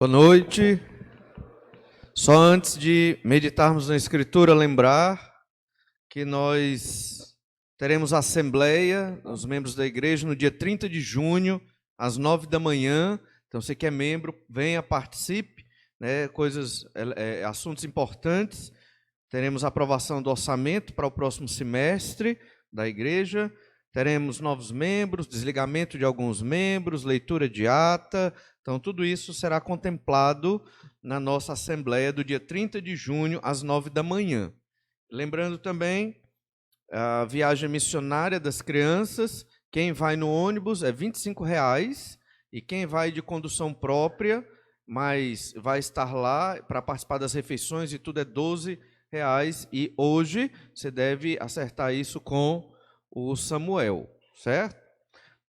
Boa noite. Só antes de meditarmos na Escritura, lembrar que nós teremos assembleia, os membros da igreja, no dia 30 de junho, às 9 da manhã. Então, você que é membro, venha, participe, né? Assuntos importantes. Teremos a aprovação do orçamento para o próximo semestre da igreja. Teremos novos membros, desligamento de alguns membros, leitura de ata. Então, tudo isso será contemplado na nossa assembleia do dia 30 de junho, às 9 da manhã. Lembrando também a viagem missionária das crianças. Quem vai no ônibus é R$ 25,00 e quem vai de condução própria, mas vai estar lá para participar das refeições e tudo, é R$ 12,00. E hoje você deve acertar isso com o Samuel, certo?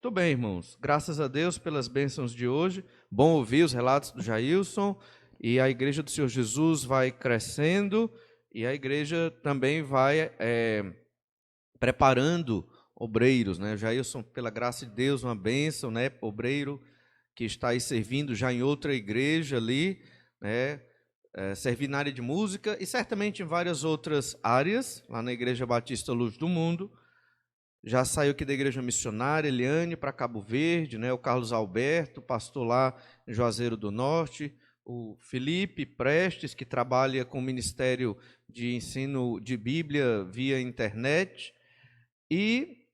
Muito bem, irmãos. Graças a Deus pelas bênçãos de hoje. Bom ouvir os relatos do Jailson. E a Igreja do Senhor Jesus vai crescendo. E a igreja também vai preparando obreiros, né? O Jailson, pela graça de Deus, uma bênção, né? Obreiro que está aí servindo já em outra igreja ali, né? Servir na área de música e certamente em várias outras áreas, lá na Igreja Batista Luz do Mundo. Já saiu aqui da igreja missionária, Eliane, para Cabo Verde, né? O Carlos Alberto, pastor lá em Juazeiro do Norte, o Felipe Prestes, que trabalha com o Ministério de Ensino de Bíblia via internet, e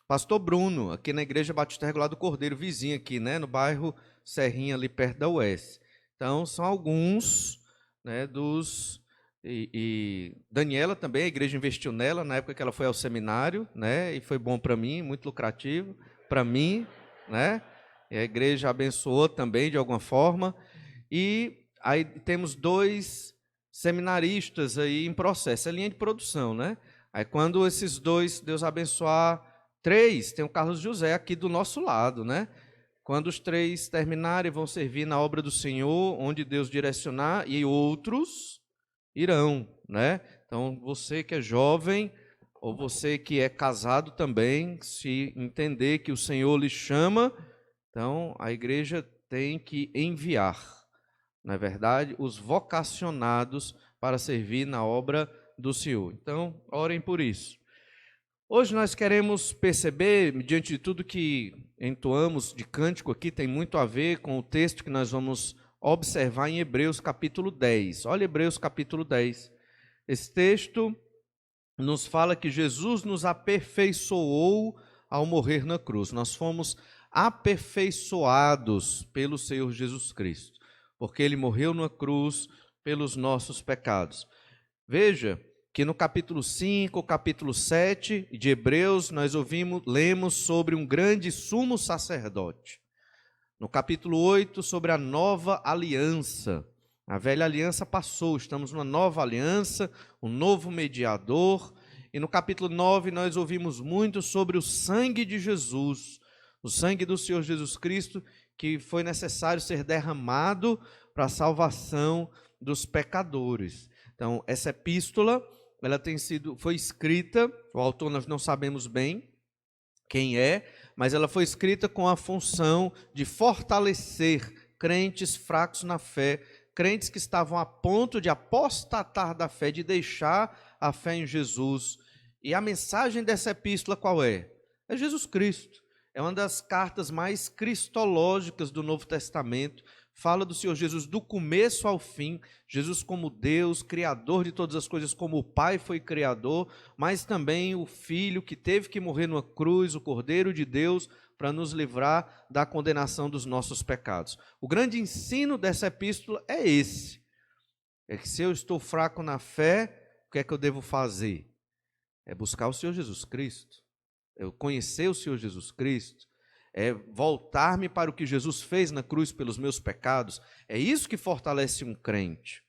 pastor Bruno, aqui na Igreja Batista Regular do Cordeiro, vizinho aqui, né? No bairro Serrinha, ali perto da UES. Então, são alguns, né, dos... E Daniela também, a igreja investiu nela na época que ela foi ao seminário, né? E foi bom para mim, muito lucrativo para mim, né? E a igreja abençoou também de alguma forma. E aí temos 2 seminaristas aí em processo, é linha de produção, né? Aí quando esses 2, Deus abençoar, 3, tem o Carlos José aqui do nosso lado, né? Quando os 3 terminarem, vão servir na obra do Senhor, onde Deus direcionar, e outros irão, né? Então, você que é jovem, ou você que é casado também, se entender que o Senhor lhe chama, então a igreja tem que enviar, não é verdade, os vocacionados para servir na obra do Senhor. Então, orem por isso. Hoje nós queremos perceber, diante de tudo que entoamos de cântico aqui, tem muito a ver com o texto que nós vamos observar em Hebreus capítulo 10. Olha Hebreus capítulo 10. Esse texto nos fala que Jesus nos aperfeiçoou ao morrer na cruz. Nós fomos aperfeiçoados pelo Senhor Jesus Cristo, porque Ele morreu na cruz pelos nossos pecados. Veja que no capítulo 5, capítulo 7 de Hebreus, nós lemos sobre um grande sumo sacerdote. No capítulo 8, sobre a nova aliança. A velha aliança passou, estamos numa nova aliança, um novo mediador. E no capítulo 9, nós ouvimos muito sobre o sangue de Jesus, o sangue do Senhor Jesus Cristo, que foi necessário ser derramado para a salvação dos pecadores. Então, essa epístola, ela foi escrita, o autor nós não sabemos bem quem é, mas ela foi escrita com a função de fortalecer crentes fracos na fé, crentes que estavam a ponto de apostatar da fé, de deixar a fé em Jesus. E a mensagem dessa epístola qual é? É Jesus Cristo. É uma das cartas mais cristológicas do Novo Testamento. Fala do Senhor Jesus do começo ao fim, Jesus como Deus, Criador de todas as coisas, como o Pai foi Criador, mas também o Filho que teve que morrer numa cruz, o Cordeiro de Deus, para nos livrar da condenação dos nossos pecados. O grande ensino dessa epístola é esse, é que se eu estou fraco na fé, o que é que eu devo fazer? É buscar o Senhor Jesus Cristo, é conhecer o Senhor Jesus Cristo, é voltar-me para o que Jesus fez na cruz pelos meus pecados. É isso que fortalece um crente.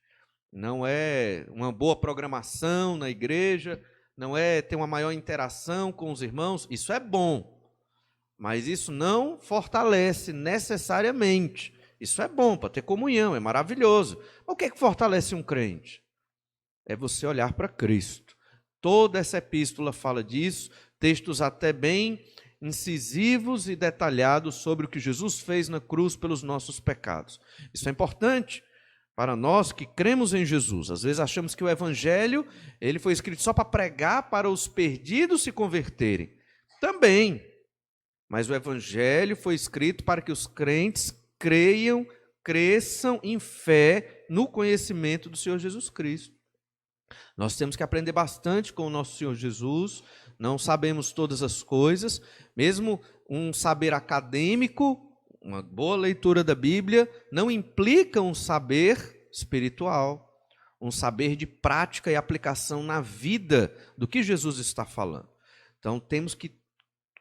Não é uma boa programação na igreja, não é ter uma maior interação com os irmãos. Isso é bom, mas isso não fortalece necessariamente. Isso é bom para ter comunhão, é maravilhoso. Mas o que é que fortalece um crente? É você olhar para Cristo. Toda essa epístola fala disso, textos até bem incisivos e detalhados sobre o que Jesus fez na cruz pelos nossos pecados. Isso é importante para nós que cremos em Jesus. Às vezes achamos que o Evangelho ele foi escrito só para pregar para os perdidos se converterem. Também. Mas o Evangelho foi escrito para que os crentes cresçam em fé no conhecimento do Senhor Jesus Cristo. Nós temos que aprender bastante com o nosso Senhor Jesus, não sabemos todas as coisas, mesmo um saber acadêmico, uma boa leitura da Bíblia, não implica um saber espiritual, um saber de prática e aplicação na vida do que Jesus está falando. Então temos que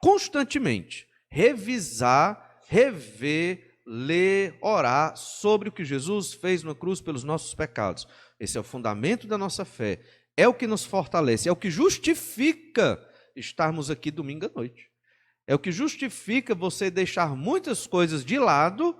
constantemente revisar, rever, ler, orar sobre o que Jesus fez na cruz pelos nossos pecados. Esse é o fundamento da nossa fé, é o que nos fortalece, é o que justifica estarmos aqui domingo à noite. É o que justifica você deixar muitas coisas de lado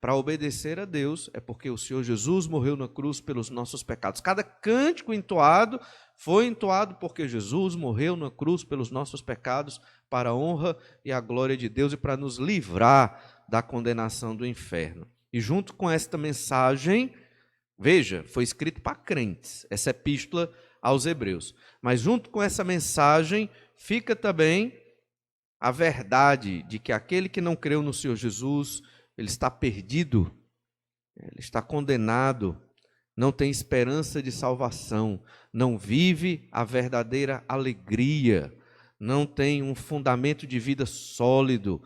para obedecer a Deus, é porque o Senhor Jesus morreu na cruz pelos nossos pecados. Cada cântico entoado foi entoado porque Jesus morreu na cruz pelos nossos pecados, para a honra e a glória de Deus e para nos livrar da condenação do inferno. E junto com esta mensagem, veja, foi escrito para crentes, essa epístola aos Hebreus. Mas junto com essa mensagem, fica também a verdade de que aquele que não creu no Senhor Jesus, ele está perdido, ele está condenado, não tem esperança de salvação, não vive a verdadeira alegria, não tem um fundamento de vida sólido,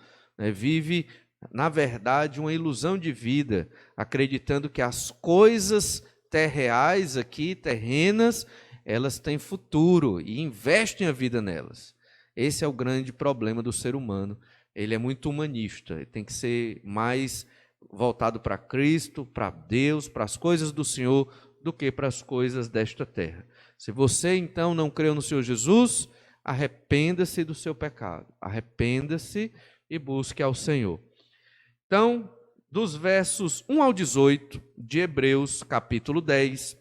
vive, na verdade, uma ilusão de vida, acreditando que as coisas terreais aqui, terrenas, elas têm futuro e investem a vida nelas. Esse é o grande problema do ser humano. Ele é muito humanista, ele tem que ser mais voltado para Cristo, para Deus, para as coisas do Senhor, do que para as coisas desta terra. Se você, então, não creu no Senhor Jesus, arrependa-se do seu pecado, arrependa-se e busque ao Senhor. Então, dos versos 1 ao 18 de Hebreus, capítulo 10,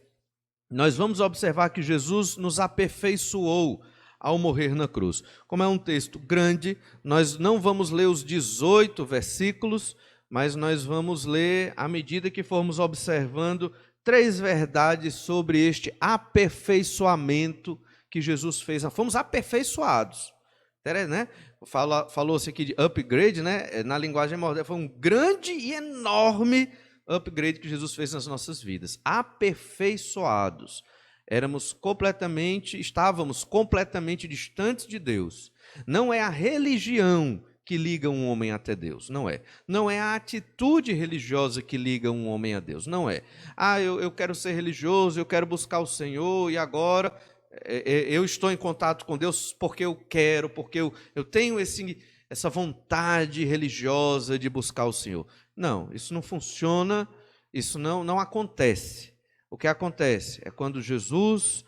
nós vamos observar que Jesus nos aperfeiçoou ao morrer na cruz. Como é um texto grande, nós não vamos ler os 18 versículos, mas nós vamos ler à medida que formos observando 3 verdades sobre este aperfeiçoamento que Jesus fez. Fomos aperfeiçoados, né? Falou-se aqui de upgrade, né? Na linguagem moderna, foi um grande e enorme upgrade que Jesus fez nas nossas vidas. Aperfeiçoados. Estávamos completamente distantes de Deus. Não é a religião que liga um homem até Deus, não é. Não é a atitude religiosa que liga um homem a Deus, não é. Eu quero ser religioso, eu quero buscar o Senhor e agora eu estou em contato com Deus porque eu quero, porque eu tenho essa vontade religiosa de buscar o Senhor. Não, isso não funciona, isso não acontece. O que acontece é quando Jesus,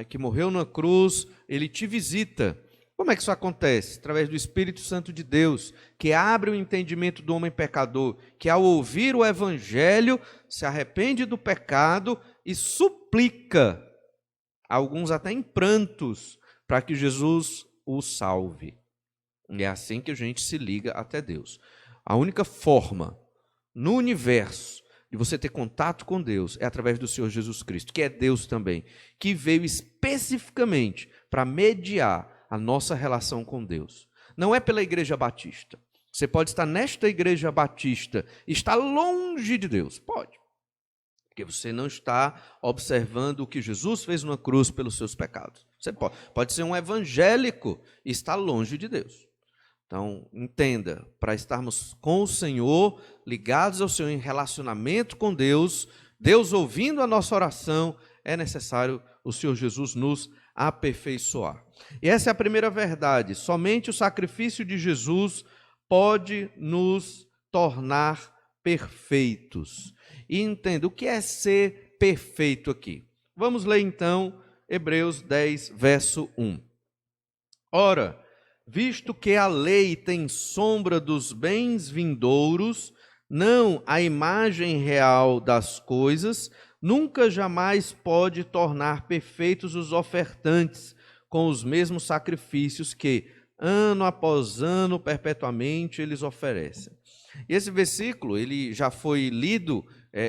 que morreu na cruz, ele te visita. Como é que isso acontece? Através do Espírito Santo de Deus, que abre o entendimento do homem pecador, que ao ouvir o Evangelho, se arrepende do pecado e suplica, alguns até em prantos, para que Jesus o salve. E é assim que a gente se liga até Deus. A única forma no universo de você ter contato com Deus é através do Senhor Jesus Cristo, que é Deus também, que veio especificamente para mediar a nossa relação com Deus. Não é pela Igreja Batista. Você pode estar nesta Igreja Batista e estar longe de Deus. Pode. Porque você não está observando o que Jesus fez na cruz pelos seus pecados. Você pode ser um evangélico e estar longe de Deus. Então, entenda, para estarmos com o Senhor, ligados ao Senhor em relacionamento com Deus, Deus ouvindo a nossa oração, é necessário o Senhor Jesus nos aperfeiçoar. E essa é a primeira verdade, somente o sacrifício de Jesus pode nos tornar perfeitos. E entenda, o que é ser perfeito aqui? Vamos ler então Hebreus 10, verso 1. Ora, visto que a lei tem sombra dos bens vindouros, não a imagem real das coisas, nunca jamais pode tornar perfeitos os ofertantes com os mesmos sacrifícios que, ano após ano, perpetuamente, eles oferecem. E esse versículo, ele já foi lido,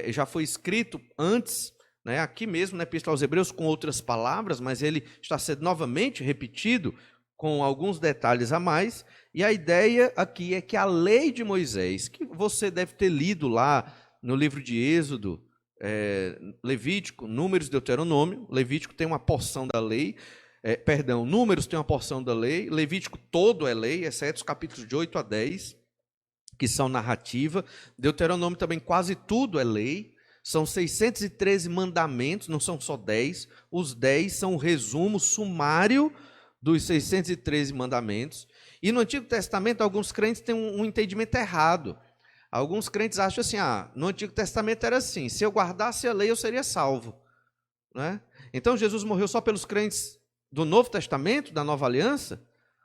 já foi escrito antes, né, aqui mesmo na Epístola aos Hebreus, com outras palavras, mas ele está sendo novamente repetido, com alguns detalhes a mais, e a ideia aqui é que a lei de Moisés, que você deve ter lido lá no livro de Êxodo, Levítico, Números, Deuteronômio. Levítico tem uma porção da lei, Números tem uma porção da lei, Levítico todo é lei, exceto os capítulos de 8 a 10, que são narrativa. Deuteronômio também quase tudo é lei. São 613 mandamentos, não são só 10. Os 10 são o resumo sumário dos 613 mandamentos. E no Antigo Testamento, alguns crentes têm um entendimento errado. Alguns crentes acham assim, no Antigo Testamento era assim, se eu guardasse a lei, eu seria salvo. Né? Então, Jesus morreu só pelos crentes do Novo Testamento, da Nova Aliança?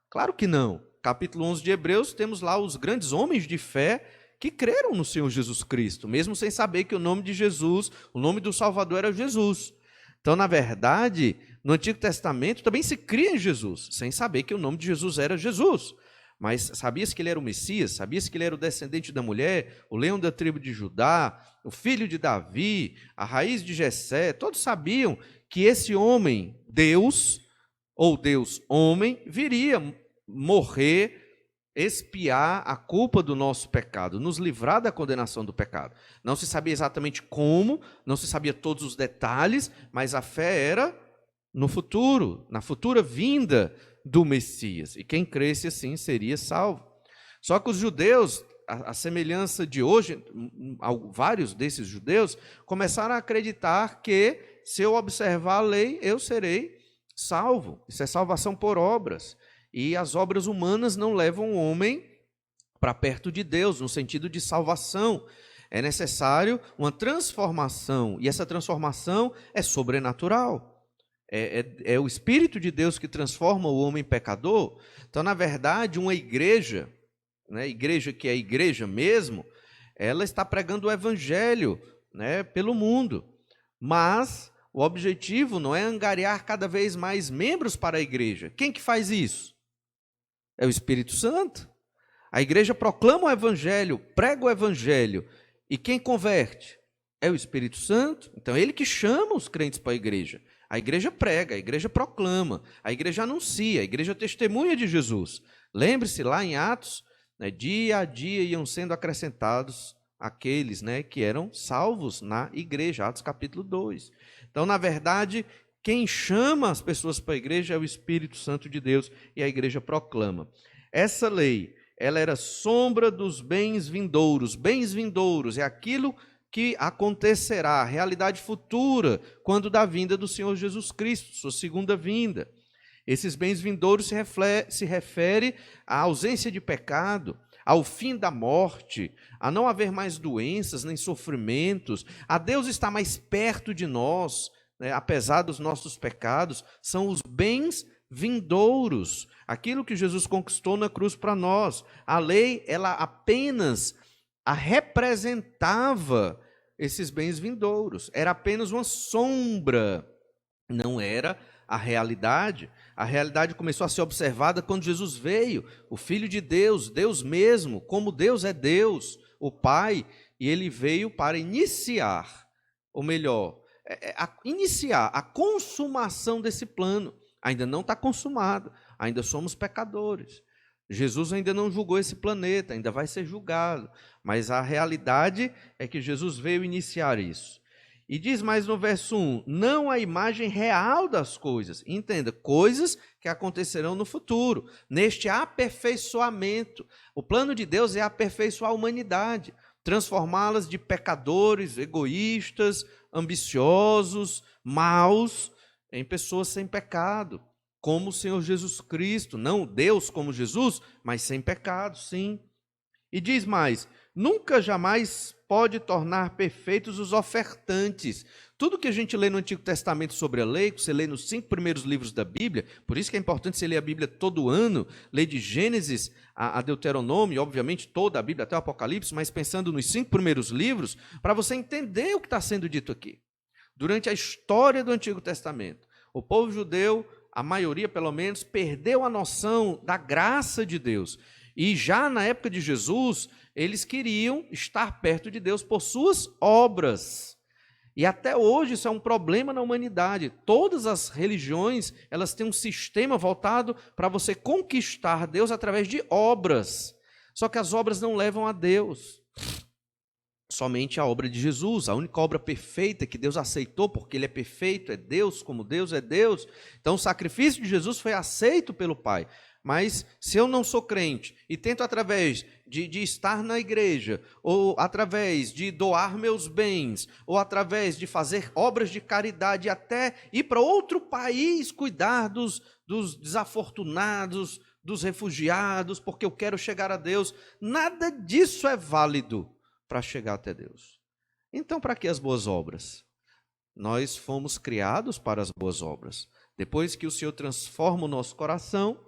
Claro que não. Capítulo 11 de Hebreus, temos lá os grandes homens de fé que creram no Senhor Jesus Cristo, mesmo sem saber que o nome de Jesus, o nome do Salvador era Jesus. Então, na verdade, no Antigo Testamento também se cria em Jesus, sem saber que o nome de Jesus era Jesus. Mas sabia-se que ele era o Messias, sabia-se que ele era o descendente da mulher, o leão da tribo de Judá, o filho de Davi, a raiz de Jessé. Todos sabiam que esse homem, Deus, ou Deus homem, viria morrer, expiar a culpa do nosso pecado, nos livrar da condenação do pecado. Não se sabia exatamente como, não se sabia todos os detalhes, mas a fé era no futuro, na futura vinda do Messias. E quem cresce assim seria salvo. Só que os judeus, a semelhança de hoje, vários desses judeus começaram a acreditar que se eu observar a lei, eu serei salvo. Isso é salvação por obras. E as obras humanas não levam o homem para perto de Deus, no sentido de salvação. É necessário uma transformação, e essa transformação é sobrenatural. É o Espírito de Deus que transforma o homem pecador. Então, na verdade, uma igreja, né, igreja que é igreja mesmo, ela está pregando o evangelho, né, pelo mundo. Mas o objetivo não é angariar cada vez mais membros para a igreja. Quem que faz isso? É o Espírito Santo. A igreja proclama o evangelho, prega o evangelho, e quem converte? É o Espírito Santo. Então, é ele que chama os crentes para a igreja prega, a igreja proclama, a igreja anuncia, a igreja testemunha de Jesus. Lembre-se, lá em Atos, né, dia a dia iam sendo acrescentados aqueles, né, que eram salvos na igreja, Atos capítulo 2. Então, na verdade, quem chama as pessoas para a igreja é o Espírito Santo de Deus, e a igreja proclama. Essa lei, ela era sombra dos bens vindouros. Bens vindouros é aquilo que acontecerá, a realidade futura, quando da vinda do Senhor Jesus Cristo, sua segunda vinda. Esses bens vindouros se refere à ausência de pecado, ao fim da morte, a não haver mais doenças nem sofrimentos, a Deus estar mais perto de nós, né, apesar dos nossos pecados. São os bens vindouros, aquilo que Jesus conquistou na cruz para nós. A lei, ela apenas representava esses bens vindouros, era apenas uma sombra, não era a realidade. A realidade começou a ser observada quando Jesus veio, o Filho de Deus, Deus mesmo, como Deus é Deus, o Pai, e ele veio para iniciar, ou melhor, iniciar a consumação desse plano. Ainda não está consumado, ainda somos pecadores. Jesus ainda não julgou esse planeta, ainda vai ser julgado, mas a realidade é que Jesus veio iniciar isso. E diz mais no verso 1, não a imagem real das coisas. Entenda, coisas que acontecerão no futuro, neste aperfeiçoamento. O plano de Deus é aperfeiçoar a humanidade, transformá-las de pecadores, egoístas, ambiciosos, maus, em pessoas sem pecado, como o Senhor Jesus Cristo. Não Deus como Jesus, mas sem pecado, sim. E diz mais, nunca jamais pode tornar perfeitos os ofertantes. Tudo que a gente lê no Antigo Testamento sobre a lei, que você lê nos 5 primeiros livros da Bíblia, por isso que é importante você ler a Bíblia todo ano, ler de Gênesis a Deuteronômio, obviamente toda a Bíblia até o Apocalipse, mas pensando nos 5 primeiros livros, para você entender o que está sendo dito aqui. Durante a história do Antigo Testamento, o povo judeu a maioria pelo menos, perdeu a noção da graça de Deus. E já na época de Jesus, eles queriam estar perto de Deus por suas obras. E até hoje isso é um problema na humanidade. Todas as religiões, elas têm um sistema voltado para você conquistar Deus através de obras. Só que as obras não levam a Deus. Somente a obra de Jesus, a única obra perfeita que Deus aceitou, porque Ele é perfeito, é Deus, como Deus é Deus. Então o sacrifício de Jesus foi aceito pelo Pai. Mas se eu não sou crente e tento através de estar na igreja, ou através de doar meus bens, ou através de fazer obras de caridade, até ir para outro país cuidar dos desafortunados, dos refugiados, porque eu quero chegar a Deus, nada disso é válido para chegar até Deus. Então, para que as boas obras? Nós fomos criados para as boas obras. Depois que o Senhor transforma o nosso coração,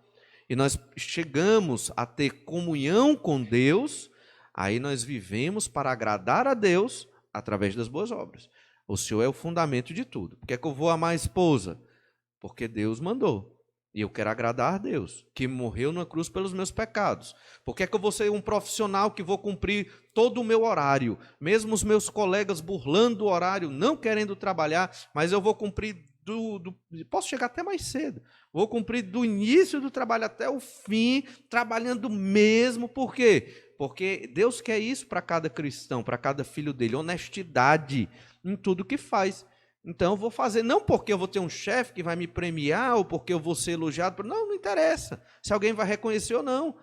e nós chegamos a ter comunhão com Deus, aí nós vivemos para agradar a Deus através das boas obras. O Senhor é o fundamento de tudo. Por que é que eu vou amar a esposa? Porque Deus mandou. E eu quero agradar a Deus, que morreu na cruz pelos meus pecados. Por que é que eu vou ser um profissional que vou cumprir todo o meu horário? Mesmo os meus colegas burlando o horário, não querendo trabalhar, mas eu vou cumprir posso chegar até mais cedo. Vou cumprir do início do trabalho até o fim, trabalhando mesmo. Por quê? Porque Deus quer isso para cada cristão, para cada filho dele, honestidade em tudo que faz. Então eu vou fazer, não porque eu vou ter um chefe que vai me premiar, ou porque eu vou ser elogiado, não interessa se alguém vai reconhecer ou não,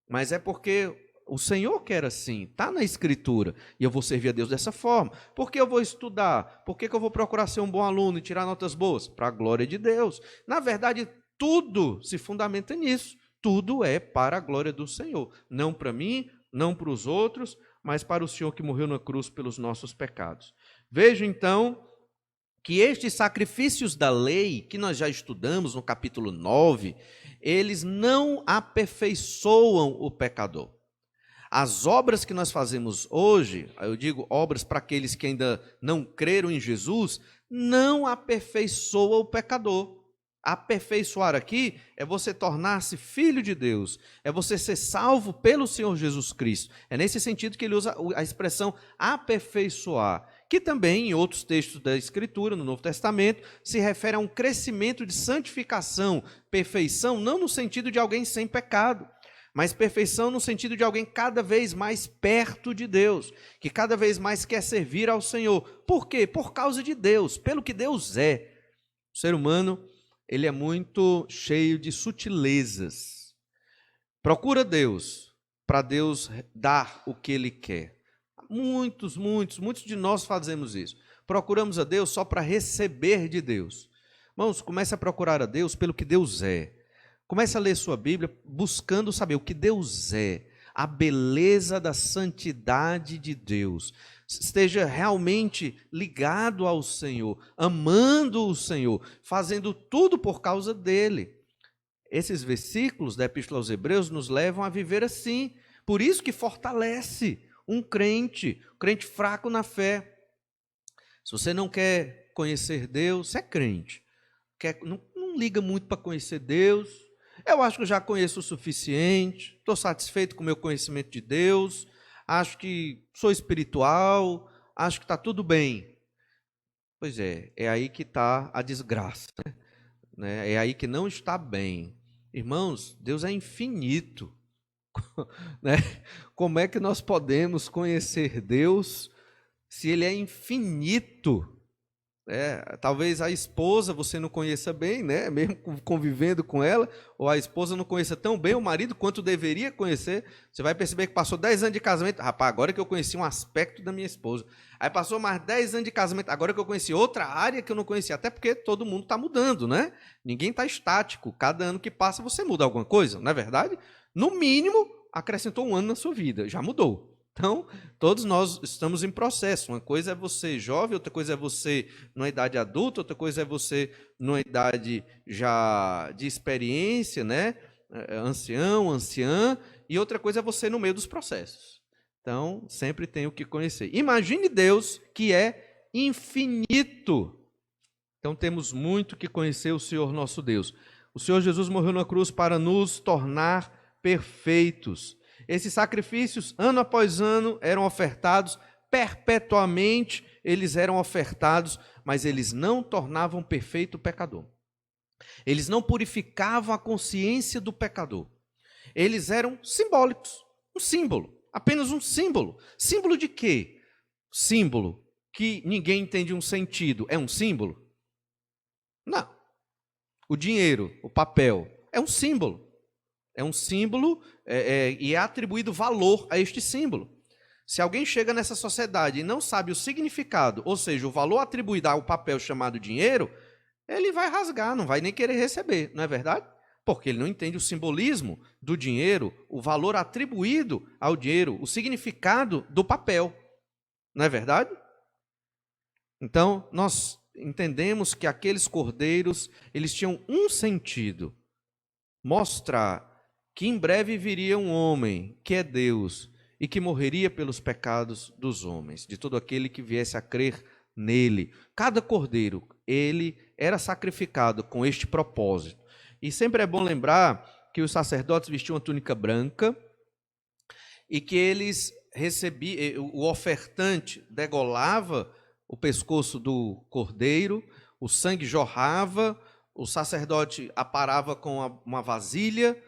mas é porque o Senhor quer assim, está na Escritura, e eu vou servir a Deus dessa forma. Por que eu vou estudar? Por que eu vou procurar ser um bom aluno e tirar notas boas? Para a glória de Deus. Na verdade, tudo se fundamenta nisso, tudo é para a glória do Senhor, não para mim, não para os outros, mas para o Senhor que morreu na cruz pelos nossos pecados. Veja então que estes sacrifícios da lei, que nós já estudamos no capítulo 9, eles não aperfeiçoam o pecador. As obras que nós fazemos hoje, eu digo obras para aqueles que ainda não creram em Jesus, não aperfeiçoam o pecador. Aperfeiçoar aqui é você tornar-se filho de Deus, é você ser salvo pelo Senhor Jesus Cristo. É nesse sentido que ele usa a expressão aperfeiçoar, que também em outros textos da Escritura, no Novo Testamento, se refere a um crescimento de santificação, perfeição, não no sentido de alguém sem pecado, mas perfeição no sentido de alguém cada vez mais perto de Deus, que cada vez mais quer servir ao Senhor. Por quê? Por causa de Deus, pelo que Deus é. O ser humano, ele é muito cheio de sutilezas. Procura Deus, para Deus dar o que Ele quer. Muitos de nós fazemos isso. Procuramos a Deus só para receber de Deus. Irmãos, comece a procurar a Deus pelo que Deus é. Comece a ler sua Bíblia buscando saber o que Deus é, a beleza da santidade de Deus. Esteja realmente ligado ao Senhor, amando o Senhor, fazendo tudo por causa dele. Esses versículos da Epístola aos Hebreus nos levam a viver assim. Por isso que fortalece um crente fraco na fé. Se você não quer conhecer Deus, você é crente. Não liga muito para conhecer Deus. Eu acho que eu já conheço o suficiente, estou satisfeito com o meu conhecimento de Deus, acho que sou espiritual, acho que está tudo bem. Pois é aí que está a desgraça, né? É aí que não está bem. Irmãos, Deus é infinito. Né? Como é que nós podemos conhecer Deus se Ele é infinito? Talvez a esposa você não conheça bem, né? Mesmo convivendo com ela, ou a esposa não conheça tão bem o marido quanto deveria conhecer. Você vai perceber que passou 10 anos de casamento, rapaz, agora que eu conheci um aspecto da minha esposa. Aí passou mais 10 anos de casamento, agora que eu conheci outra área que eu não conhecia, até porque todo mundo está mudando, né? Ninguém está estático, cada ano que passa você muda alguma coisa, não é verdade? No mínimo, acrescentou um ano na sua vida, já mudou. Então, todos nós estamos em processo. Uma coisa é você jovem, outra coisa é você numa idade adulta, outra coisa é você numa idade já de experiência, né? Ancião, anciã, e outra coisa é você no meio dos processos. Então, sempre tem o que conhecer. Imagine Deus que é infinito. Então, temos muito que conhecer o Senhor nosso Deus. O Senhor Jesus morreu na cruz para nos tornar perfeitos. Esses sacrifícios, ano após ano, eram ofertados, perpetuamente eles eram ofertados, mas eles não tornavam perfeito o pecador. Eles não purificavam a consciência do pecador. Eles eram simbólicos, um símbolo, apenas um símbolo. Símbolo de quê? Símbolo que ninguém entende um sentido. É um símbolo? Não. O dinheiro, o papel, é um símbolo. É um símbolo e é atribuído valor a este símbolo. Se alguém chega nessa sociedade e não sabe o significado, ou seja, o valor atribuído ao papel chamado dinheiro, ele vai rasgar, não vai nem querer receber, não é verdade? Porque ele não entende o simbolismo do dinheiro, o valor atribuído ao dinheiro, o significado do papel, não é verdade? Então, nós entendemos que aqueles cordeiros, eles tinham um sentido: mostrar que em breve viria um homem, que é Deus, e que morreria pelos pecados dos homens, de todo aquele que viesse a crer nele. Cada cordeiro, ele era sacrificado com este propósito. E sempre é bom lembrar que os sacerdotes vestiam uma túnica branca e que eles recebiam, o ofertante degolava o pescoço do cordeiro, o sangue jorrava, o sacerdote aparava com uma vasilha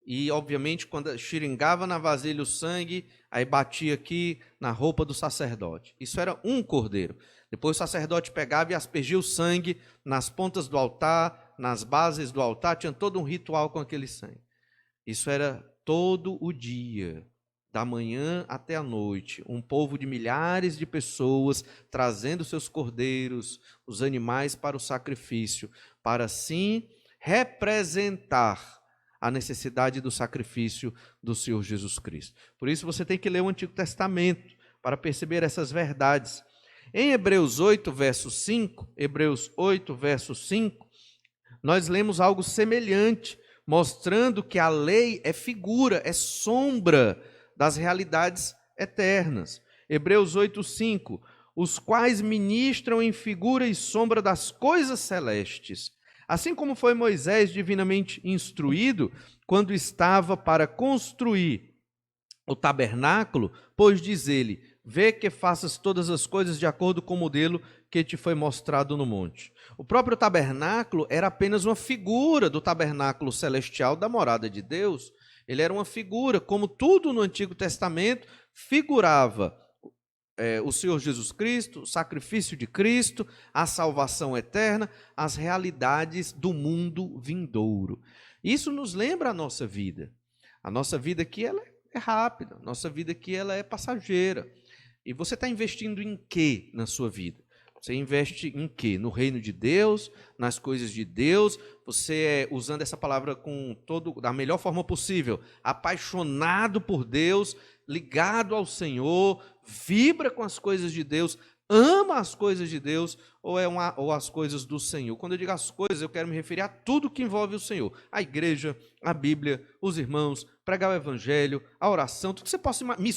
e, obviamente, quando xiringava na vasilha o sangue, aí batia aqui na roupa do sacerdote. Isso era um cordeiro. Depois o sacerdote pegava e aspergia o sangue nas pontas do altar, nas bases do altar, tinha todo um ritual com aquele sangue. Isso era todo o dia, da manhã até a noite, um povo de milhares de pessoas trazendo seus cordeiros, os animais para o sacrifício, para assim representar a necessidade do sacrifício do Senhor Jesus Cristo. Por isso você tem que ler o Antigo Testamento para perceber essas verdades. Em Hebreus 8, verso 5, nós lemos algo semelhante, mostrando que a lei é figura, é sombra das realidades eternas. Hebreus 8, 5, os quais ministram em figura e sombra das coisas celestes. Assim como foi Moisés divinamente instruído quando estava para construir o tabernáculo, pois diz ele: vê que faças todas as coisas de acordo com o modelo que te foi mostrado no monte. O próprio tabernáculo era apenas uma figura do tabernáculo celestial da morada de Deus. Ele era uma figura, como tudo no Antigo Testamento figurava o Senhor Jesus Cristo, o sacrifício de Cristo, a salvação eterna, as realidades do mundo vindouro. Isso nos lembra a nossa vida. A nossa vida aqui ela é rápida, a nossa vida aqui ela é passageira. E você está investindo em quê na sua vida? Você investe em quê? No reino de Deus, nas coisas de Deus. Você usando essa palavra da melhor forma possível, apaixonado por Deus, ligado ao Senhor, vibra com as coisas de Deus, ama as coisas de Deus, ou as coisas do Senhor. Quando eu digo as coisas, eu quero me referir a tudo que envolve o Senhor. A igreja, a Bíblia, os irmãos, pregar o evangelho, a oração, tudo que você possa imaginar,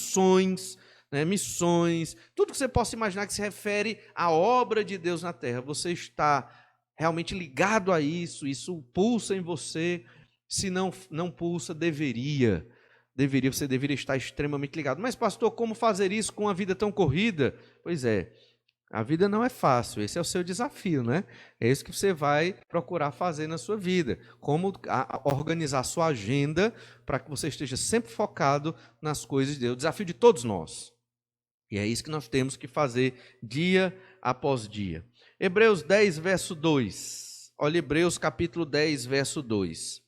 missões, tudo que você possa imaginar que se refere à obra de Deus na terra. Você está realmente ligado a isso, isso pulsa em você. Se não pulsa, você deveria estar extremamente ligado. Mas, pastor, como fazer isso com uma vida tão corrida? Pois é, a vida não é fácil, esse é o seu desafio, né? É isso que você vai procurar fazer na sua vida. Como organizar a sua agenda para que você esteja sempre focado nas coisas de Deus. O desafio de todos nós. E é isso que nós temos que fazer dia após dia. Hebreus 10, verso 2. Olha, Hebreus capítulo 10, verso 2.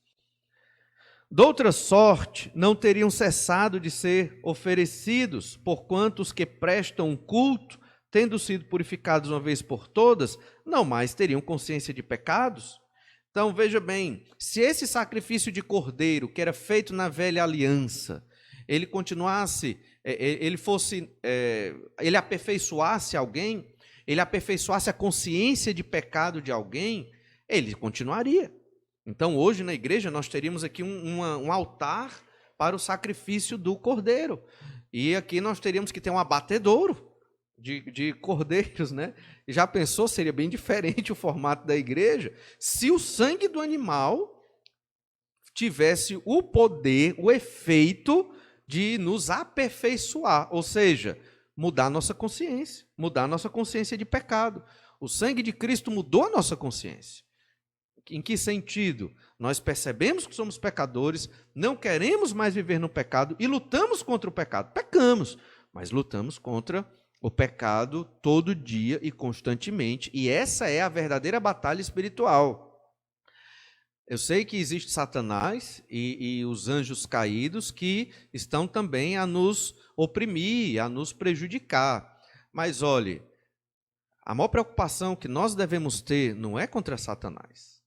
Doutra sorte, não teriam cessado de ser oferecidos, porquanto os que prestam culto, tendo sido purificados uma vez por todas, não mais teriam consciência de pecados. Então, veja bem, se esse sacrifício de cordeiro, que era feito na velha aliança, ele continuasse, ele aperfeiçoasse alguém, ele aperfeiçoasse a consciência de pecado de alguém, ele continuaria. Então, hoje na igreja, nós teríamos aqui um altar para o sacrifício do cordeiro. E aqui nós teríamos que ter um abatedouro de cordeiros, né? Já pensou, seria bem diferente o formato da igreja se o sangue do animal tivesse o poder, o efeito de nos aperfeiçoar, ou seja, mudar a nossa consciência de pecado. O sangue de Cristo mudou a nossa consciência. Em que sentido? Nós percebemos que somos pecadores, não queremos mais viver no pecado e lutamos contra o pecado. Pecamos, mas lutamos contra o pecado todo dia e constantemente, e essa é a verdadeira batalha espiritual. Eu sei que existe Satanás e os anjos caídos que estão também a nos oprimir, a nos prejudicar. Mas olhe, a maior preocupação que nós devemos ter não é contra Satanás,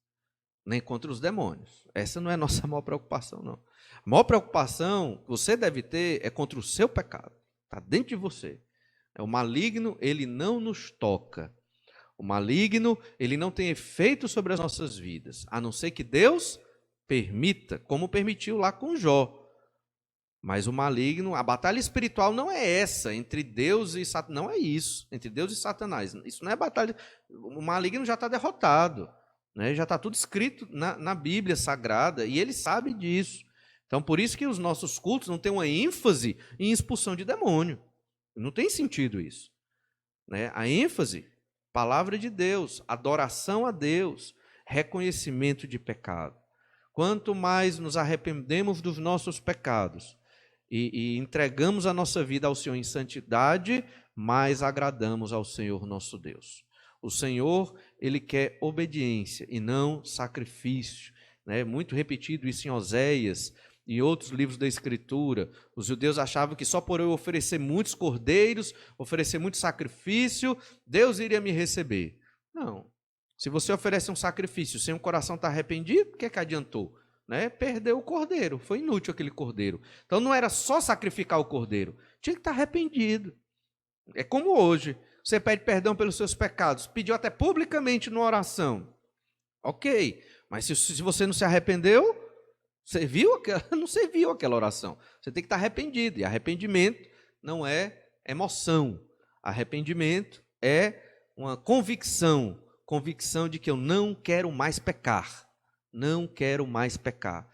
nem contra os demônios. Essa não é a nossa maior preocupação, não. A maior preocupação que você deve ter é contra o seu pecado. Está dentro de você. O maligno, ele não nos toca. O maligno, ele não tem efeito sobre as nossas vidas, a não ser que Deus permita, como permitiu lá com Jó. Mas o maligno, a batalha espiritual não é essa, entre Deus e Satanás, não é isso, entre Deus e Satanás. Isso não é batalha, o maligno já está derrotado, né? Já está tudo escrito na Bíblia Sagrada, e ele sabe disso. Então, por isso que os nossos cultos não têm uma ênfase em expulsão de demônio. Não tem sentido isso, né? A ênfase, palavra de Deus, adoração a Deus, reconhecimento de pecado. Quanto mais nos arrependemos dos nossos pecados e entregamos a nossa vida ao Senhor em santidade, mais agradamos ao Senhor nosso Deus. O Senhor, ele quer obediência e não sacrifício, né? Muito repetido isso em Oséias e outros livros da Escritura. Os judeus achavam que só por eu oferecer muitos cordeiros, oferecer muito sacrifício, Deus iria me receber. Não. Se você oferece um sacrifício sem o coração estar arrependido, o que é que adiantou? Né? Perdeu o cordeiro, foi inútil aquele cordeiro. Então não era só sacrificar o cordeiro, tinha que estar arrependido. É como hoje, você pede perdão pelos seus pecados, pediu até publicamente numa oração. Ok, mas se você não se arrependeu, não serviu aquela oração. Você tem que estar arrependido. E arrependimento não é emoção. Arrependimento é uma convicção de que eu não quero mais pecar. Não quero mais pecar.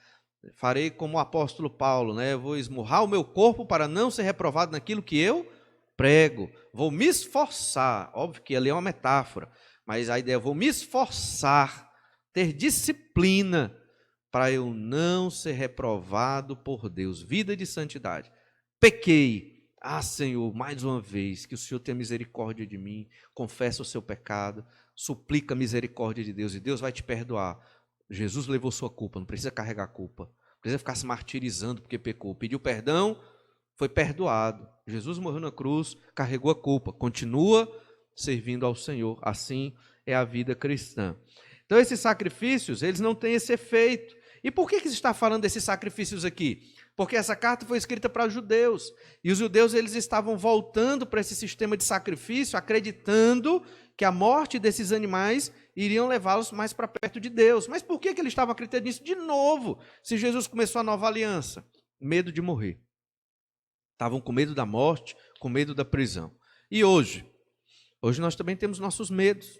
Farei como o apóstolo Paulo, né? Eu vou esmurrar o meu corpo para não ser reprovado naquilo que eu prego. Vou me esforçar. Óbvio que ali é uma metáfora, mas a ideia é vou me esforçar, ter disciplina para eu não ser reprovado por Deus. Vida de santidade. Pequei. Ah, Senhor, mais uma vez, que o Senhor tenha misericórdia de mim. Confessa o seu pecado. Suplica a misericórdia de Deus e Deus vai te perdoar. Jesus levou sua culpa, não precisa carregar a culpa. Não precisa ficar se martirizando porque pecou. Pediu perdão, foi perdoado. Jesus morreu na cruz, carregou a culpa. Continua servindo ao Senhor. Assim é a vida cristã. Então, esses sacrifícios, eles não têm esse efeito. E por que se está falando desses sacrifícios aqui? Porque essa carta foi escrita para os judeus. E os judeus eles estavam voltando para esse sistema de sacrifício, acreditando que a morte desses animais iriam levá-los mais para perto de Deus. Mas por que eles estavam acreditando nisso de novo? Se Jesus começou a nova aliança? Medo de morrer. Estavam com medo da morte, com medo da prisão. E hoje? Hoje nós também temos nossos medos.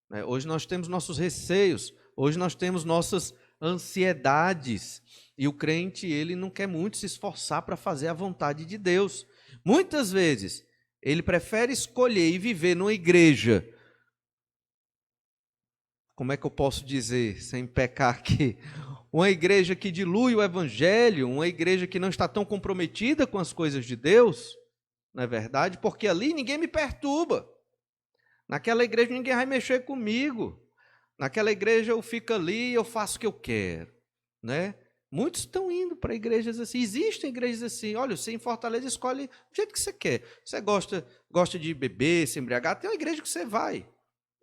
Né? Hoje nós temos nossos receios. Hoje nós temos nossas ansiedades, e o crente ele não quer muito se esforçar para fazer a vontade de Deus. Muitas vezes ele prefere escolher e viver numa igreja, como é que eu posso dizer sem pecar aqui, uma igreja que dilui o evangelho, uma igreja que não está tão comprometida com as coisas de Deus, não é verdade? Porque ali ninguém me perturba, naquela igreja ninguém vai mexer comigo. Naquela igreja eu fico ali, eu faço o que eu quero, né? Muitos estão indo para igrejas assim, existem igrejas assim, olha, você em Fortaleza escolhe do jeito que você quer. Você gosta de beber, se embriagar, tem uma igreja que você vai,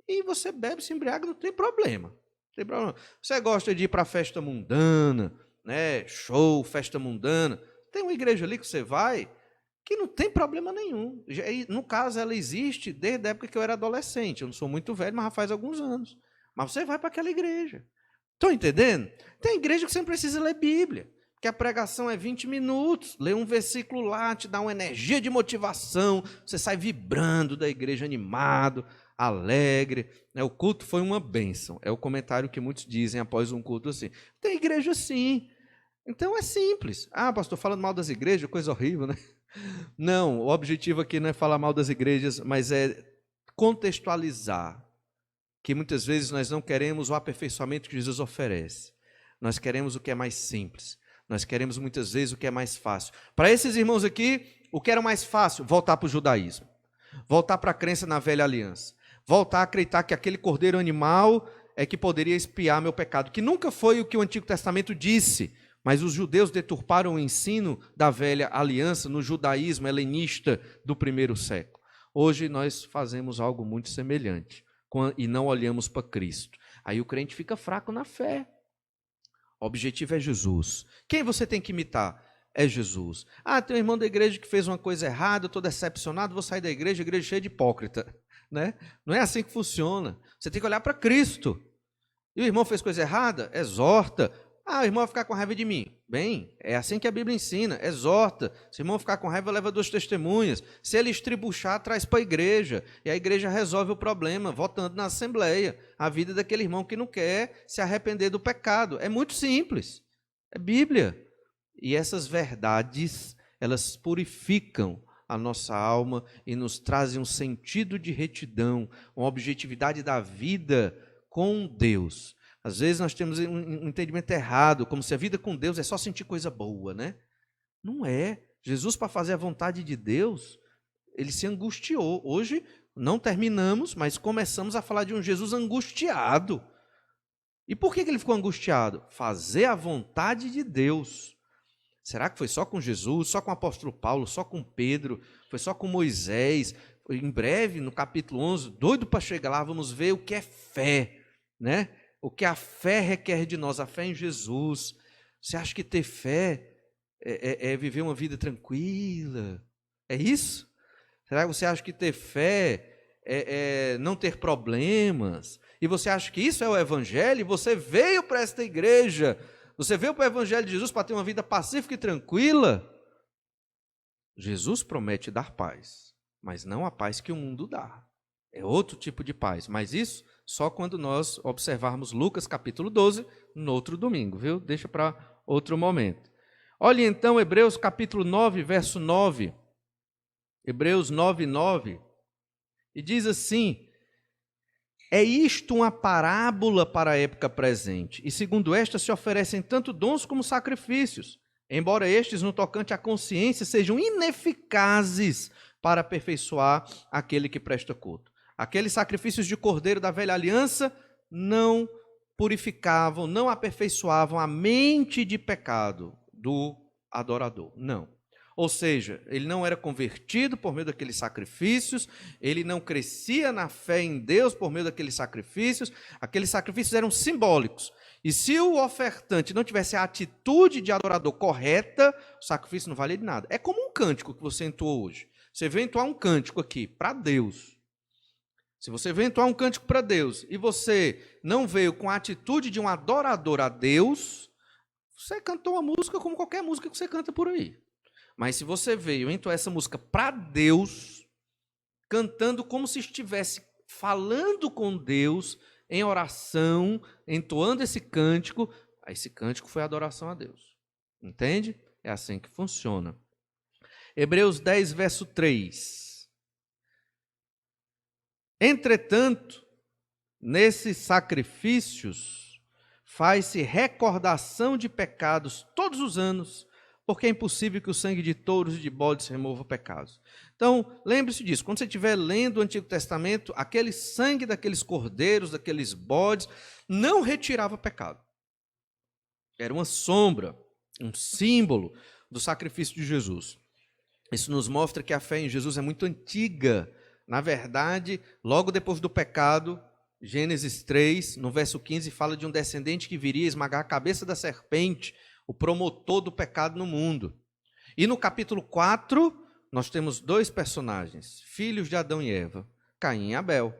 e você bebe, se embriaga, não tem problema. Não tem problema. Você gosta de ir para festa mundana, né? Show, festa mundana, tem uma igreja ali que você vai, que não tem problema nenhum. No caso, ela existe desde a época que eu era adolescente, eu não sou muito velho, mas já faz alguns anos. Mas você vai para aquela igreja. Estão entendendo? Tem igreja que você não precisa ler Bíblia. que a pregação é 20 minutos, lê um versículo lá, te dá uma energia de motivação, você sai vibrando da igreja animado, alegre, né? O culto foi uma bênção, é o comentário que muitos dizem após um culto assim. Tem igreja sim, então é simples. Ah, pastor, falando mal das igrejas, coisa horrível, né? Não, o objetivo aqui não é falar mal das igrejas, mas é contextualizar que muitas vezes nós não queremos o aperfeiçoamento que Jesus oferece, nós queremos o que é mais simples. Nós queremos muitas vezes o que é mais fácil. Para esses irmãos aqui, o que era mais fácil? Voltar para o judaísmo. Voltar para a crença na velha aliança. Voltar a acreditar que aquele cordeiro animal é que poderia expiar meu pecado. Que nunca foi o que o Antigo Testamento disse. Mas os judeus deturparam o ensino da velha aliança no judaísmo helenista do primeiro século. Hoje nós fazemos algo muito semelhante. E não olhamos para Cristo. Aí o crente fica fraco na fé. O objetivo é Jesus. Quem você tem que imitar? É Jesus. Ah, tem um irmão da igreja que fez uma coisa errada, eu estou decepcionado, vou sair da igreja, a igreja cheia de hipócrita. Né? Não é assim que funciona. Você tem que olhar para Cristo. E o irmão fez coisa errada? Exorta. Ah, o irmão vai ficar com raiva de mim. Bem, é assim que a Bíblia ensina. Exorta. Se o irmão ficar com raiva, leva 2 testemunhas. Se ele estribuchar, traz para a igreja. E a igreja resolve o problema, votando na assembleia a vida daquele irmão que não quer se arrepender do pecado. É muito simples. É Bíblia. E essas verdades, elas purificam a nossa alma e nos trazem um sentido de retidão, uma objetividade da vida com Deus. Às vezes nós temos um entendimento errado, como se a vida com Deus é só sentir coisa boa, né? Não é. Jesus, para fazer a vontade de Deus, ele se angustiou. Hoje não terminamos, mas começamos a falar de um Jesus angustiado. E por que ele ficou angustiado? Fazer a vontade de Deus. Será que foi só com Jesus, só com o apóstolo Paulo, só com Pedro, foi só com Moisés? Em breve, no capítulo 11, doido para chegar lá, vamos ver o que é fé, né? O que a fé requer de nós, a fé em Jesus. Você acha que ter fé é viver uma vida tranquila? É isso? Será que você acha que ter fé é não ter problemas? E você acha que isso é o evangelho? Você veio para esta igreja, você veio para o evangelho de Jesus para ter uma vida pacífica e tranquila? Jesus promete dar paz, mas não a paz que o mundo dá. É outro tipo de paz, mas isso só quando nós observarmos Lucas capítulo 12, no outro domingo, viu? Deixa para outro momento. Olhe então Hebreus capítulo 9, verso 9. Hebreus 9, 9. E diz assim: é isto uma parábola para a época presente, e segundo esta se oferecem tanto dons como sacrifícios, embora estes, no tocante à consciência, sejam ineficazes para aperfeiçoar aquele que presta culto. Aqueles sacrifícios de cordeiro da velha aliança não purificavam, não aperfeiçoavam a mente de pecado do adorador. Não. Ou seja, ele não era convertido por meio daqueles sacrifícios, ele não crescia na fé em Deus por meio daqueles sacrifícios. Aqueles sacrifícios eram simbólicos. E se o ofertante não tivesse a atitude de adorador correta, o sacrifício não valia de nada. É como um cântico que você entoou hoje. Você veio entoar um cântico aqui para Deus. Se você veio entoar um cântico para Deus e você não veio com a atitude de um adorador a Deus, você cantou uma música como qualquer música que você canta por aí. Mas se você veio entoar essa música para Deus, cantando como se estivesse falando com Deus, em oração, entoando esse cântico foi adoração a Deus. Entende? É assim que funciona. Hebreus 10, verso 3. Entretanto, nesses sacrifícios, faz-se recordação de pecados todos os anos, porque é impossível que o sangue de touros e de bodes remova pecados. Então, lembre-se disso, quando você estiver lendo o Antigo Testamento, aquele sangue daqueles cordeiros, daqueles bodes, não retirava pecado. Era uma sombra, um símbolo do sacrifício de Jesus. Isso nos mostra que a fé em Jesus é muito antiga. Na verdade, logo depois do pecado, Gênesis 3, no verso 15, fala de um descendente que viria esmagar a cabeça da serpente, o promotor do pecado no mundo. E no capítulo 4, nós temos 2 personagens, filhos de Adão e Eva, Caim e Abel.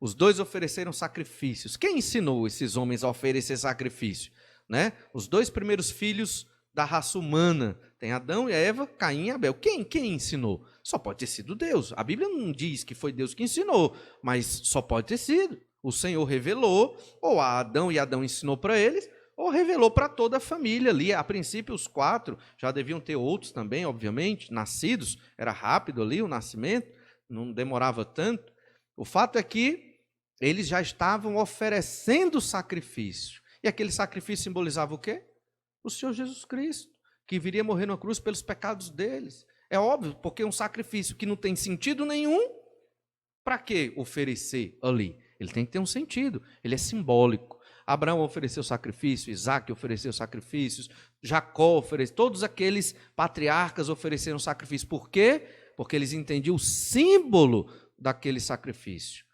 Os 2 ofereceram sacrifícios. Quem ensinou esses homens a oferecer sacrifício? Né? Os 2 primeiros filhos da raça humana. Tem Adão e Eva, Caim e Abel. Quem ensinou? Só pode ter sido Deus. A Bíblia não diz que foi Deus que ensinou, mas só pode ter sido. O Senhor revelou, ou a Adão e Adão ensinou para eles, ou revelou para toda a família ali. A princípio, os 4, já deviam ter outros também, obviamente, nascidos. Era rápido ali o nascimento, não demorava tanto. O fato é que eles já estavam oferecendo sacrifício. E aquele sacrifício simbolizava o quê? O Senhor Jesus Cristo, que viria morrer na cruz pelos pecados deles. É óbvio, porque um sacrifício que não tem sentido nenhum, para que oferecer ali? Ele tem que ter um sentido, ele é simbólico. Abraão ofereceu sacrifício, Isaac ofereceu sacrifícios, Jacó ofereceu, todos aqueles patriarcas ofereceram sacrifício. Por quê? Porque eles entendiam o símbolo daquele sacrifício.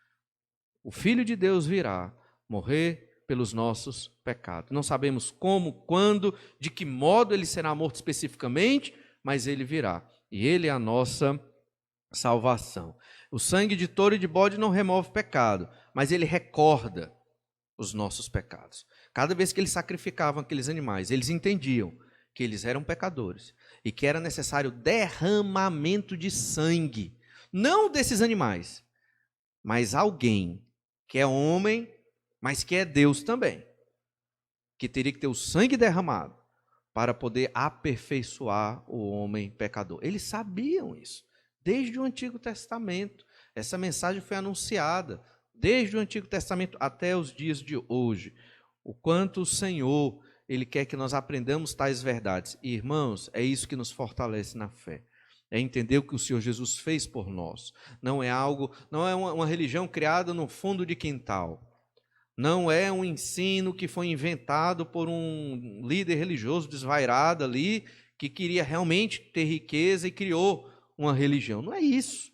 O Filho de Deus virá morrer pelos nossos pecados. Não sabemos como, quando, de que modo ele será morto especificamente, mas ele virá. E ele é a nossa salvação. O sangue de touro e de bode não remove pecado, mas ele recorda os nossos pecados. Cada vez que eles sacrificavam aqueles animais, eles entendiam que eles eram pecadores e que era necessário derramamento de sangue, não desses animais, mas alguém que é homem, mas que é Deus também, que teria que ter o sangue derramado para poder aperfeiçoar o homem pecador. Eles sabiam isso desde o Antigo Testamento. Essa mensagem foi anunciada desde o Antigo Testamento até os dias de hoje. O quanto o Senhor, Ele quer que nós aprendamos tais verdades. E, irmãos, é isso que nos fortalece na fé. É entender o que o Senhor Jesus fez por nós. Não é uma religião criada no fundo de quintal. Não é um ensino que foi inventado por um líder religioso desvairado ali, que queria realmente ter riqueza e criou uma religião. Não é isso.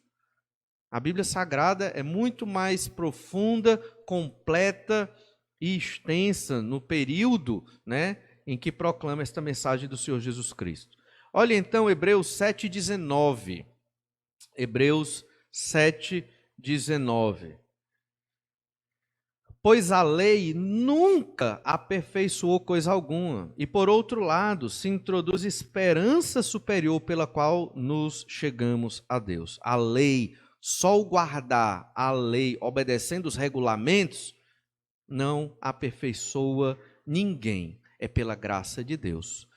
A Bíblia Sagrada é muito mais profunda, completa e extensa no período, em que proclama esta mensagem do Senhor Jesus Cristo. Olha então Hebreus 7,19. Hebreus 7,19. Pois a lei nunca aperfeiçoou coisa alguma, e por outro lado se introduz esperança superior pela qual nos chegamos a Deus. A lei, só o guardar a lei, obedecendo os regulamentos, não aperfeiçoa ninguém, é pela graça de Deus.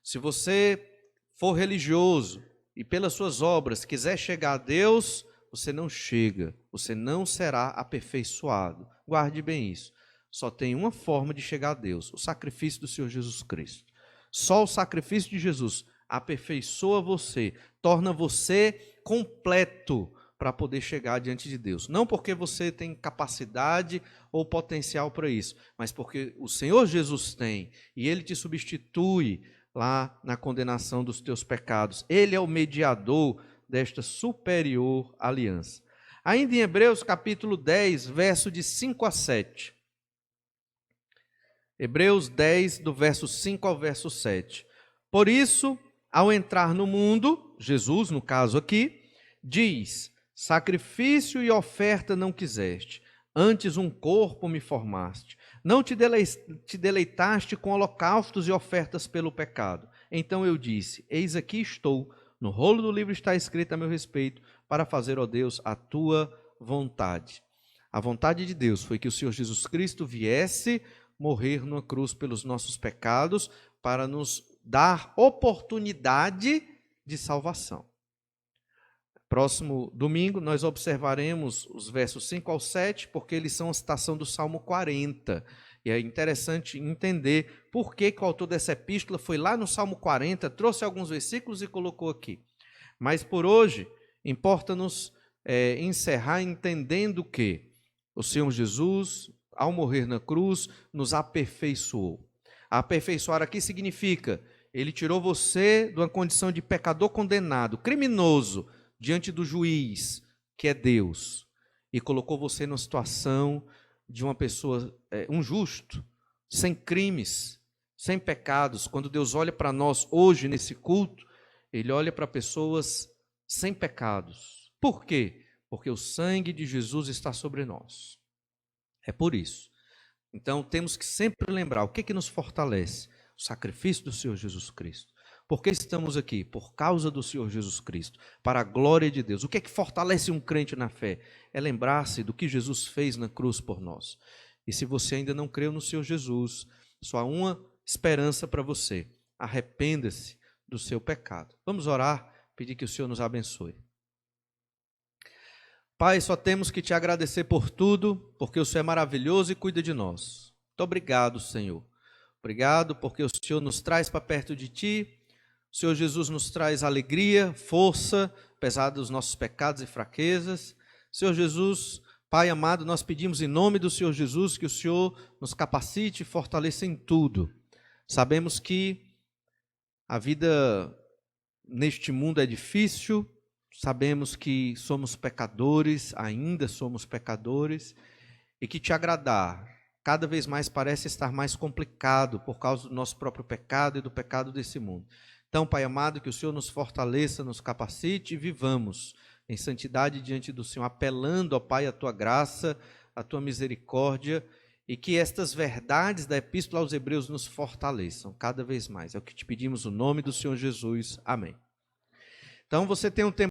Se você for religioso e pelas suas obras quiser chegar a Deus, você não chega, você não será aperfeiçoado. Guarde bem isso. Só tem uma forma de chegar a Deus, o sacrifício do Senhor Jesus Cristo. Só o sacrifício de Jesus aperfeiçoa você, torna você completo para poder chegar diante de Deus. Não porque você tem capacidade ou potencial para isso, mas porque o Senhor Jesus tem, e Ele te substitui lá na condenação dos teus pecados. Ele é o mediador desta superior aliança. Ainda em Hebreus capítulo 10, verso de 5 a 7. Hebreus 10, do verso 5 ao verso 7. Por isso, ao entrar no mundo, Jesus, no caso aqui, diz: sacrifício e oferta não quiseste, antes um corpo me formaste. Não te deleitaste com holocaustos e ofertas pelo pecado. Então eu disse: eis aqui estou, no rolo do livro está escrito a meu respeito, para fazer, ó Deus, a tua vontade. A vontade de Deus foi que o Senhor Jesus Cristo viesse morrer numa cruz pelos nossos pecados, para nos dar oportunidade de salvação. Próximo domingo nós observaremos os versos 5 ao 7, porque eles são a citação do Salmo 40. E é interessante entender por que o autor dessa epístola foi lá no Salmo 40, trouxe alguns versículos e colocou aqui. Mas por hoje, importa-nos encerrar entendendo que o Senhor Jesus, ao morrer na cruz, nos aperfeiçoou. Aperfeiçoar aqui significa, Ele tirou você de uma condição de pecador condenado, criminoso, diante do juiz, que é Deus, e colocou você numa situação de uma pessoa, um justo, sem crimes, sem pecados. Quando Deus olha para nós hoje nesse culto, Ele olha para pessoas sem pecados. Por quê? Porque o sangue de Jesus está sobre nós. É por isso. Então temos que sempre lembrar o que nos fortalece. o sacrifício do Senhor Jesus Cristo. Por que estamos aqui? Por causa do Senhor Jesus Cristo, para a glória de Deus. O que é que fortalece um crente na fé? É lembrar-se do que Jesus fez na cruz por nós. E se você ainda não creu no Senhor Jesus, só há uma esperança para você: arrependa-se do seu pecado. Vamos orar, pedir que o Senhor nos abençoe. Pai, só temos que te agradecer por tudo, porque o Senhor é maravilhoso e cuida de nós. Muito obrigado, Senhor. Obrigado porque o Senhor nos traz para perto de ti. O Senhor Jesus nos traz alegria, força, apesar dos nossos pecados e fraquezas. Senhor Jesus, Pai amado, nós pedimos em nome do Senhor Jesus que o Senhor nos capacite e fortaleça em tudo. Sabemos que a vida neste mundo é difícil, sabemos que somos pecadores, ainda somos pecadores, e que te agradar cada vez mais parece estar mais complicado por causa do nosso próprio pecado e do pecado desse mundo. Então, Pai amado, que o Senhor nos fortaleça, nos capacite e vivamos em santidade diante do Senhor, apelando, ó Pai, a tua graça, a tua misericórdia, e que estas verdades da Epístola aos Hebreus nos fortaleçam cada vez mais. É o que te pedimos no nome do Senhor Jesus. Amém. Então, você tem um tempo